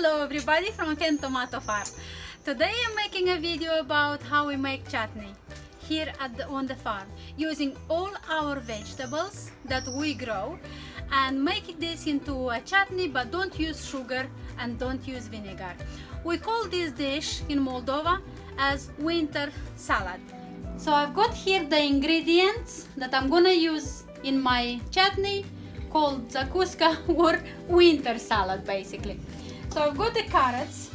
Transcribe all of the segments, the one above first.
Hello everybody from Ken Tomato Farm. Today I'm making a video about how we make chutney here on the farm using all our vegetables that we grow and make this into a chutney, but don't use sugar and don't use vinegar. We call this dish in Moldova as winter salad. So I've got here the ingredients that I'm gonna use in my chutney called zakuska or winter salad basically. So I've got the carrots,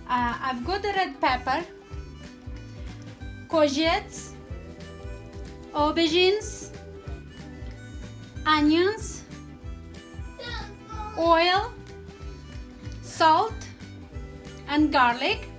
I've got the red pepper, courgettes, aubergines, onions, oil, salt and garlic.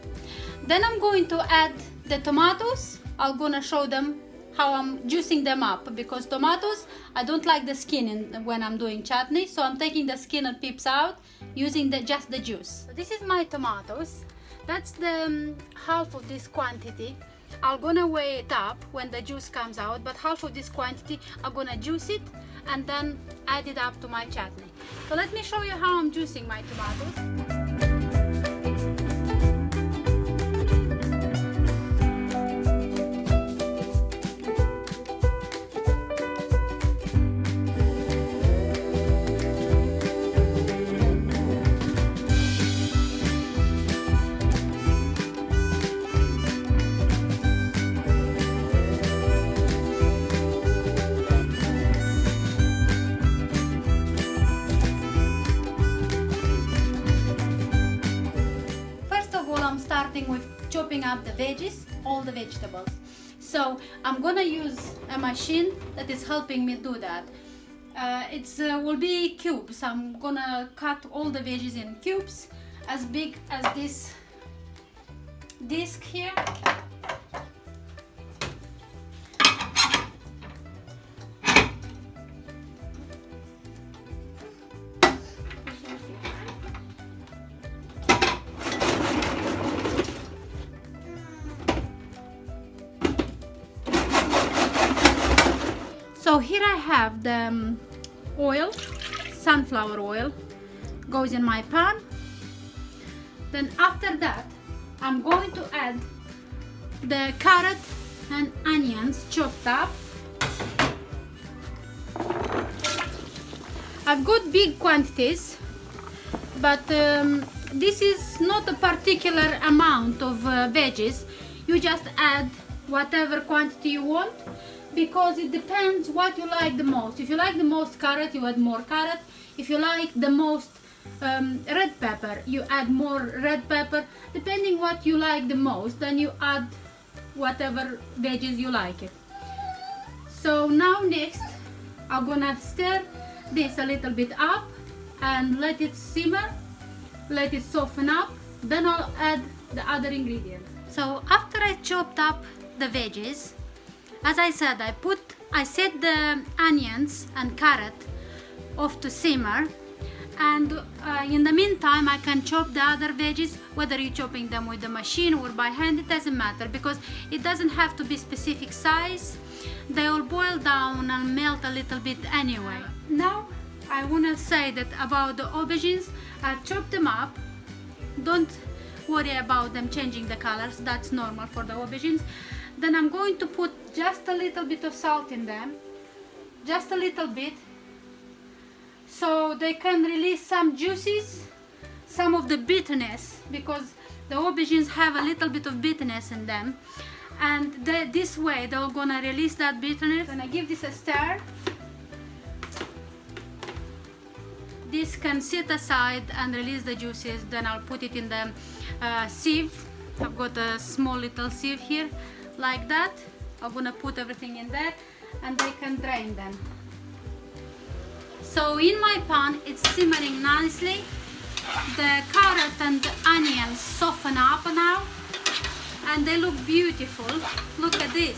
Then I'm going to add the tomatoes. I'm gonna show them how I'm juicing them up, because tomatoes, I don't like the skin when I'm doing chutney, so I'm taking the skin and pips out using just the juice. So this is my tomatoes. That's the half of this quantity. I'm gonna weigh it up when the juice comes out, but half of this quantity I'm gonna juice it and then add it up to my chutney. So let me show you how I'm juicing my tomatoes. Starting with chopping up the veggies, all the vegetables. So I'm gonna use a machine that is helping me do that. It will be cubes. I'm gonna cut all the veggies in cubes as big as this disc here. So here I have the oil, sunflower oil, goes in my pan. Then after that, I'm going to add the carrot and onions chopped up. I've got big quantities, but this is not a particular amount of veggies. You just add whatever quantity you want, because it depends what you like the most. If you like the most carrot, you add more carrot. If you like the most red pepper, you add more red pepper. Depending what you like the most, then you add whatever veggies you like it. So now next, I'm gonna stir this a little bit up and let it simmer, let it soften up. Then I'll add the other ingredients. So after I chopped up the veggies, as I said, I set the onions and carrot off to simmer, and in the meantime I can chop the other veggies, whether you're chopping them with the machine or by hand, it doesn't matter, because it doesn't have to be specific size. They will boil down and melt a little bit anyway. Now I want to say that about the aubergines, I've chopped them up. Don't worry about them changing the colors, that's normal for the aubergines. Then I'm going to put just a little bit of salt in them, just a little bit, so they can release some juices, some of the bitterness, because the aubergines have a little bit of bitterness in them, and this way they're gonna release that bitterness. Gonna give this a stir. This can sit aside and release the juices. Then I'll put it in the sieve. I've got a small little sieve here, like that. I'm gonna put everything in there and they can drain them. So in my pan it's simmering nicely. The carrot and the onions soften up now and they look beautiful. Look at this.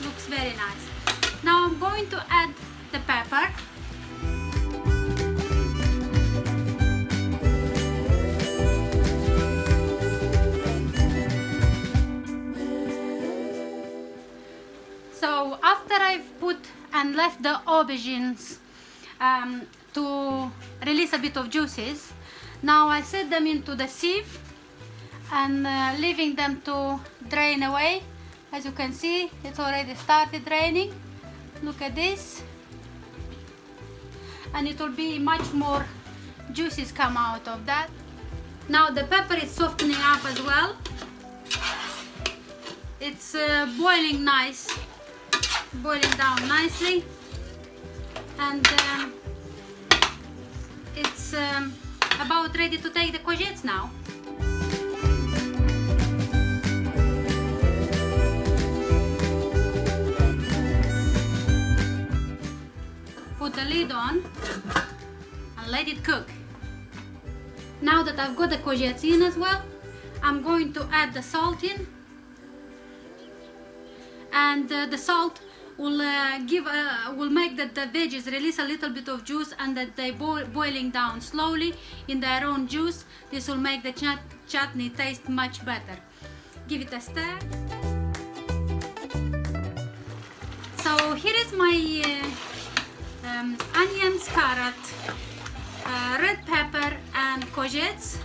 Looks very nice. Now I'm going to add the pepper. So after I've put and left the aubergines to release a bit of juices. Now I set them into the sieve and leaving them to drain away. As you can see, it's already started draining. Look at this. And it will be much more juices come out of that. Now the pepper is softening up as well. It's boiling nice, boiling down nicely, and it's about ready to take the courgettes now. Put the lid on and let it cook. Now that I've got the courgettes in as well, I'm going to add the salt in, and the salt will make that the veggies release a little bit of juice, and that they boiling down slowly in their own juice. This will make the chutney taste much better. Give it a stir. So here is my onions, carrot, red pepper and courgettes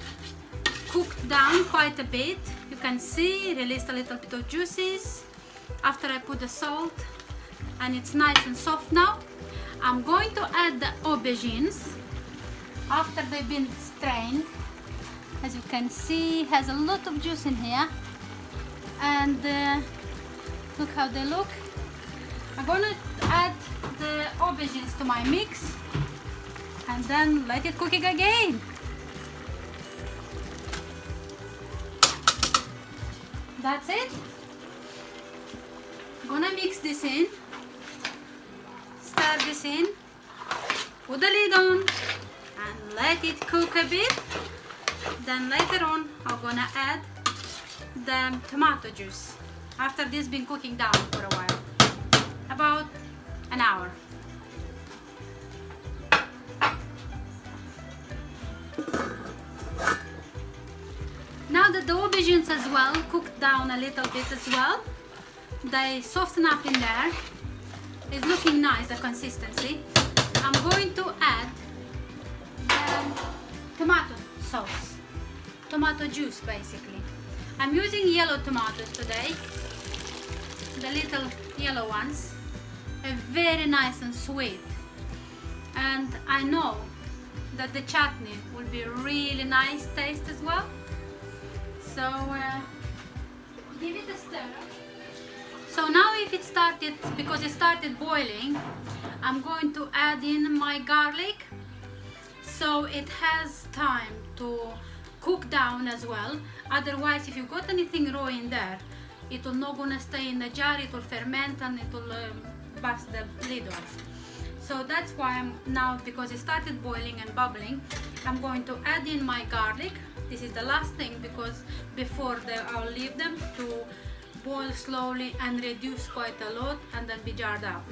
cooked down quite a bit. You can see released a little bit of juices after I put the salt, and it's nice and soft now. I'm going to add the aubergines after they've been strained. As you can see, has a lot of juice in here, and look how they look. I'm gonna add the aubergines to my mix and then let it cooking again. That's it. I'm gonna mix this in, stir this in, put the lid on and let it cook a bit. Then later on I'm gonna add the tomato juice after this been cooking down for a while, about an hour. Now that the aubergines as well cooked down a little bit as well, they soften up in there. It's looking nice, the consistency. I'm going to add tomato sauce, tomato juice basically. I'm using yellow tomatoes today, the little yellow ones. They're very nice and sweet, and I know that the chutney will be really nice taste as well. So give it a stir. So now if it started, because it started boiling, I'm going to add in my garlic, so it has time to cook down as well. Otherwise, if you got anything raw in there, it will not gonna stay in the jar, it will ferment and it will bust the lid off. So that's why I'm now, because it started boiling and bubbling, I'm going to add in my garlic. This is the last thing, because before I'll leave them to boil slowly and reduce quite a lot and then be jarred up.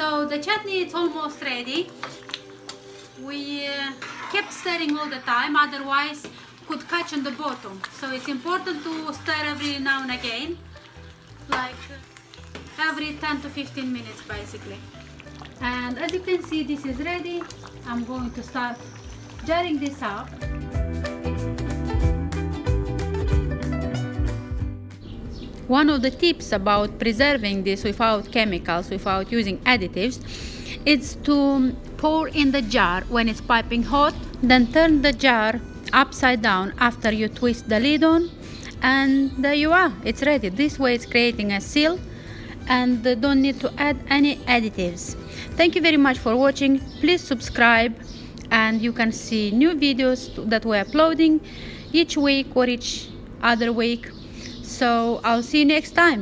So the chutney is almost ready. We kept stirring all the time, otherwise could catch on the bottom. So it's important to stir every now and again, like every 10 to 15 minutes basically. And as you can see, this is ready. I'm going to start jarring this up. One of the tips about preserving this without chemicals, without using additives, is to pour in the jar when it's piping hot, then turn the jar upside down after you twist the lid on, and there you are, it's ready. This way it's creating a seal and don't need to add any additives. Thank you very much for watching. Please subscribe, and you can see new videos that we're uploading each week or each other week. So I'll see you next time.